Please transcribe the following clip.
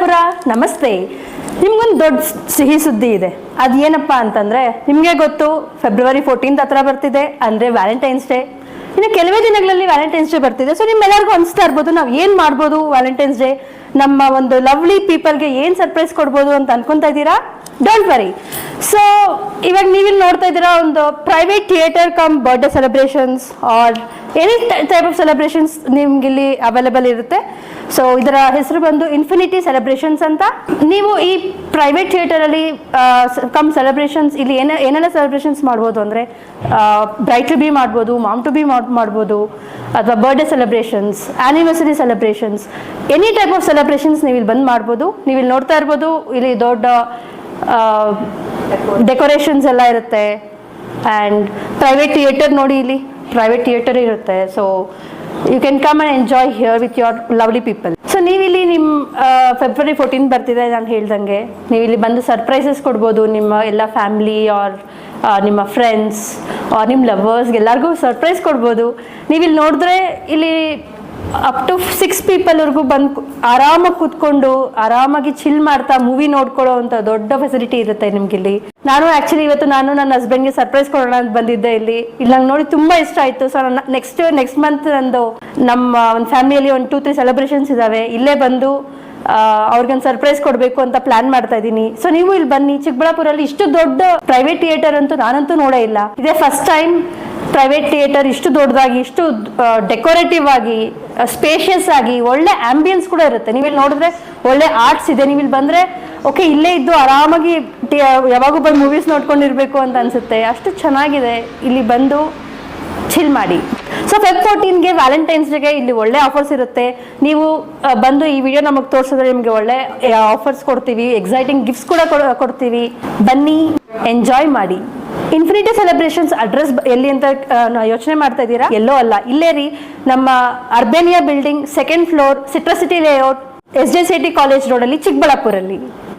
ಚಿಕ್ಕಬಳ್ಳಾಪುರ ನಮಸ್ತೆ. ನಿಮ್ಗೊಂದು ದೊಡ್ಡ ಸಿಹಿ ಸುದ್ದಿ ಇದೆ. ಅದೇನಪ್ಪ ಅಂತಂದ್ರೆ, ನಿಮಗೆ ಗೊತ್ತು ಫೆಬ್ರವರಿ 14 ಹತ್ರ ಬರ್ತಿದೆ, ಅಂದ್ರೆ ವ್ಯಾಲೆಂಟೈನ್ಸ್ ಡೇ. ಇನ್ನು ಕೆಲವೇ ದಿನಗಳಲ್ಲಿ ವ್ಯಾಲೆಂಟೈನ್ಸ್ ಡೇ ಬರ್ತಿದೆ. ಸೊ ನಿಮ್ಮೆಲ್ಲರಿಗೂ ಅನಿಸ್ತಾ ಇರ್ಬೋದು, ನಾವು ಏನ್ ಮಾಡ್ಬೋದು ವ್ಯಾಲೆಂಟೈನ್ಸ್ ಡೇ, ನಮ್ಮ ಒಂದು ಲವ್ಲಿ ಪೀಪಲ್ಗೆ ಏನ್ ಸರ್ಪ್ರೈಸ್ ಕೊಡ್ಬೋದು ಅಂತ ಅನ್ಕೊಂತಾ ಇದ್ದೀರಾ? Don't worry. ಸೊ ಇವಾಗ ನೀವಿಲ್ಲಿ ನೋಡ್ತಾ ಇದ್ದೀರಾ, ಒಂದು private theatre cum birthday celebrations or any type of celebrations ನಿಮ್ಗಿಲ್ಲಿ ಅವೈಲೇಬಲ್ ಇರುತ್ತೆ. ಸೊ ಇದರ ಹೆಸರು ಬಂದು ಇನ್ಫಿನಿಟಿ ಸೆಲೆಬ್ರೇಷನ್ಸ್ ಅಂತ. ನೀವು ಈ ಪ್ರೈವೇಟ್ ಥಿಯೇಟರಲ್ಲಿ ಕಮ್ ಸೆಲೆಬ್ರೇಷನ್ಸ್ ಇಲ್ಲಿ ಏನೆಲ್ಲ ಸೆಲೆಬ್ರೇಷನ್ಸ್ ಮಾಡ್ಬೋದು ಅಂದರೆ, ಬ್ರೈಡ್ ಟು ಬಿ ಮಾಡ್ಬೋದು, ಮಾಮ್ ಟು ಬಿ ಮಾಡ್ಬೋದು, ಅಥವಾ birthday celebrations, anniversary celebrations, any type of celebrations ನೀವು ಇಲ್ಲಿ ಬಂದು ಮಾಡ್ಬೋದು. ನೀವು ಇಲ್ಲಿ ನೋಡ್ತಾ ಇರ್ಬೋದು, ಇಲ್ಲಿ ದೊಡ್ಡ ಡೆಕೋರೇಷನ್ಸ್ ಎಲ್ಲ ಇರುತ್ತೆ. ಆ್ಯಂಡ್ ಪ್ರೈವೇಟ್ ಥಿಯೇಟರ್ ನೋಡಿ, ಇಲ್ಲಿ ಪ್ರೈವೇಟ್ ಥಿಯೇಟರ್ ಇರುತ್ತೆ. So you can come and enjoy here with your lovely people. So ನೀವಿಲ್ಲಿ ನಿಮ್ಮ ಫೆಬ್ರವರಿ 14 ಬರ್ತಿದೆ ನಾನು ಹೇಳ್ದಂಗೆ, ನೀವು ಇಲ್ಲಿ ಬಂದು ಸರ್ಪ್ರೈಸಸ್ ಕೊಡ್ಬೋದು ನಿಮ್ಮ ಎಲ್ಲ ಫ್ಯಾಮಿಲಿ ಆರ್ ನಿಮ್ಮ ಫ್ರೆಂಡ್ಸ್ ಆರ್ ನಿಮ್ಮ ಲವರ್ಸ್ಗೆ ಎಲ್ಲರಿಗೂ ಸರ್ಪ್ರೈಸ್ ಕೊಡ್ಬೋದು. ನೀವಿಲ್ಲಿ ನೋಡಿದ್ರೆ ಇಲ್ಲಿ ಅಪ್ ಟು 6 ಪೀಪಲ್ವರೆಗೂ ಬಂದು ಆರಾಮಾಗಿ ಕೂತ್ಕೊಂಡು ಆರಾಮಾಗಿ ಚಿಲ್ ಮಾಡ್ತಾ ಮೂವಿ ನೋಡ್ಕೊಳ್ಳೋ ಅಂತ ದೊಡ್ಡ ಫೆಸಿಲಿಟಿ ಇರುತ್ತೆ ನಿಮ್ಗಿಲ್ಲಿ. ನಾನು ಆ್ಯಕ್ಚುಲಿ ಇವತ್ತು ನನ್ನ ಹಸ್ಬೆಂಡ್ಗೆ ಸರ್ಪ್ರೈಸ್ ಕೊಡೋಣ ಅಂತ ಬಂದಿದ್ದೆ ಇಲ್ಲಿ ನಂಗೆ ನೋಡಿ ತುಂಬ ಇಷ್ಟ ಆಯಿತು. ಸೊ ನಾನು ನೆಕ್ಸ್ಟ್ ಮಂತ್ ನಂದು ನಮ್ಮ ಒಂದು ಫ್ಯಾಮಿಲಿಯಲ್ಲಿ ಒಂದು 2-3 ಸೆಲೆಬ್ರೇಷನ್ಸ್ ಇದ್ದಾವೆ. ಇಲ್ಲೇ ಬಂದು ಅವ್ರಿಗೊಂದು ಸರ್ಪ್ರೈಸ್ ಕೊಡಬೇಕು ಅಂತ ಪ್ಲಾನ್ ಮಾಡ್ತಾ ಇದ್ದೀನಿ. ಸೊ ನೀವು ಇಲ್ಲಿ ಬನ್ನಿ. ಚಿಕ್ಕಬಳ್ಳಾಪುರಲ್ಲಿ ಇಷ್ಟು ದೊಡ್ಡ ಪ್ರೈವೇಟ್ ಥಿಯೇಟರ್ ಅಂತೂ ನಾನಂತೂ ನೋಡೇ ಇಲ್ಲ. ಇದೇ ಫಸ್ಟ್ ಟೈಮ್ ಪ್ರೈವೇಟ್ ಥಿಯೇಟರ್ ಇಷ್ಟು ದೊಡ್ಡದಾಗಿ, ಇಷ್ಟು ಡೆಕೋರೇಟಿವ್ ಆಗಿ, ಸ್ಪೇಷಿಯಸ್ ಆಗಿ, ಒಳ್ಳೆ ಆಂಬಿಯನ್ಸ್ ಕೂಡ ಇರುತ್ತೆ. ನೀವಿಲ್ಲಿ ನೋಡಿದ್ರೆ ಒಳ್ಳೆ ಆರ್ಟ್ಸ್ ಇದೆ. ನೀವಿಲ್ಲಿ ಬಂದರೆ ಓಕೆ ಇಲ್ಲೇ ಇದ್ದು ಆರಾಮಾಗಿ ಯಾವಾಗೂ ಬಂದು ಮೂವೀಸ್ ನೋಡ್ಕೊಂಡಿರ್ಬೇಕು ಅಂತ ಅನಿಸುತ್ತೆ. ಅಷ್ಟು ಚೆನ್ನಾಗಿದೆ. ಇಲ್ಲಿ ಬಂದು ಚಿಲ್ ಮಾಡಿ. ಸೊ ಫೆಬ್ 14ಗೆ ವ್ಯಾಲೆಂಟೈನ್ಸ್ ಡೇಗೆ ಇಲ್ಲಿ ಒಳ್ಳೆ ಆಫರ್ಸ್ ಇರುತ್ತೆ. ನೀವು ಬಂದು ಈ ವಿಡಿಯೋ ನಮಗೆ ತೋರಿಸಿದ್ರೆ ನಿಮಗೆ ಒಳ್ಳೆ ಆಫರ್ಸ್ ಕೊಡ್ತೀವಿ, ಎಕ್ಸೈಟಿಂಗ್ ಗಿಫ್ಟ್ಸ್ ಕೂಡ ಕೊಡ್ತೀವಿ. ಬನ್ನಿ, ಎಂಜಾಯ್ ಮಾಡಿ. ಇನ್ಫಿನಿಟಿ ಸೆಲೆಬ್ರೇಷನ್ಸ್ ಅಡ್ರೆಸ್ ಎಲ್ಲಿ ಅಂತ ಯೋಚನೆ ಮಾಡ್ತಾ ಇದ್ದೀರಾ? ಎಲ್ಲೋ ಅಲ್ಲ, ಇಲ್ಲೇ ರೀ, ನಮ್ಮ ಅರ್ಬೇನಿಯಾ ಬಿಲ್ಡಿಂಗ್ 2nd ಫ್ಲೋರ್, ಸಿಟ್ರಸಿಟಿ ಲೇಔಟ್, SJCT ಕಾಲೇಜ್ ರೋಡಲ್ಲಿ, ಚಿಕ್ಕಬಳ್ಳಾಪುರಲ್ಲಿ.